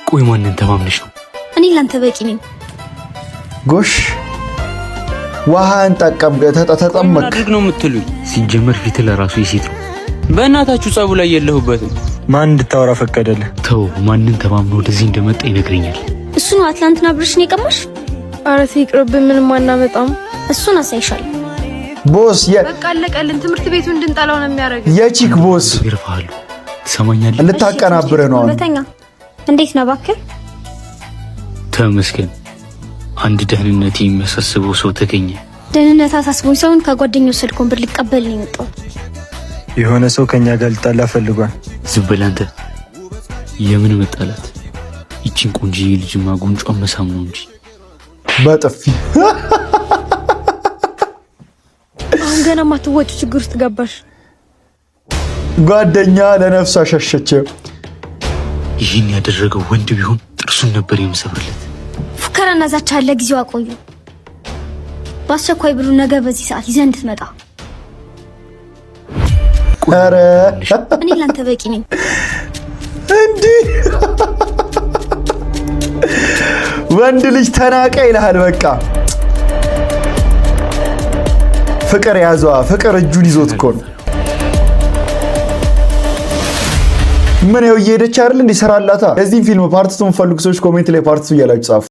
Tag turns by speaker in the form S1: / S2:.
S1: ቆይ ማንን ተማምነሽ ነው?
S2: እኔ ላንተ በቂ ነኝ።
S3: ጎሽ ውሃን ተጠቀም
S1: አድርግ ነው የምትሉኝ? ሲጀመር ፊት ለራሱ የሴት ነው። በእናታችሁ ጸቡ ላይ የለሁበትም።
S4: ማን እንድታወራ ፈቀደልህ?
S1: ተው፣ ማንን ተማምኖ ወደዚህ እንደመጣ ይነግረኛል።
S2: እሱ ነው አትላንትና ብርሽን የቀማሽ?
S5: ኧረ ይቅርብን፣ ምንም አናመጣም።
S2: እሱን አሳይሻለሁ።
S3: ቦስ
S5: በቃ አለቀልን። ትምህርት ቤቱ እንድንጠላው ነው የሚያደርገው።
S3: የቺክ ቦስ
S1: ይርፋሉ። ትሰማኛለህ?
S3: ልታቀናብረ ነው።
S2: በተኛ እንዴት ነው እባክህ?
S1: ተመስገን፣ አንድ ደህንነት የሚያሳስበው ሰው ተገኘ።
S2: ደህንነት አሳስቦኝ ሰውን ከጓደኛው ወሰድኩን ብር ሊቀበል ነው የመጣው።
S4: የሆነ ሰው ከኛ ጋር ሊጣላ ፈልጓል።
S1: ዝም በል አንተ። የምን መጣላት? ይቺን ቆንጆ ልጅማ ጉንጯን መሳም ነው እንጂ
S3: በጥፊ
S5: አሁን ገና ማትወጪ ችግር ውስጥ ገባሽ።
S3: ጓደኛ ለነፍሷ ሸሸች።
S1: ይህን ያደረገው ወንድ ቢሆን ጥርሱን ነበር የምሰብርለት።
S2: ፉከራና ዛቻ አለ። ጊዜው አቆዩ። በአስቸኳይ ብሩ ነገ በዚህ ሰዓት ይዘህ እንድትመጣ።
S3: ኧረ
S2: እኔ ላንተ በቂ ነኝ።
S3: እንዲህ ወንድ ልጅ ተናቀ ይልሃል። በቃ ፍቅር ያዘዋ። ፍቅር እጁን ይዞት እኮ ነው። ምን ያው እየሄደች አይደል? እንዲሰራላታ። የዚህን ፊልም ፓርት 2 ፈልጉ ሰዎች ኮሜንት ላይ ፓርት 2 እያላችሁ ጻፉ።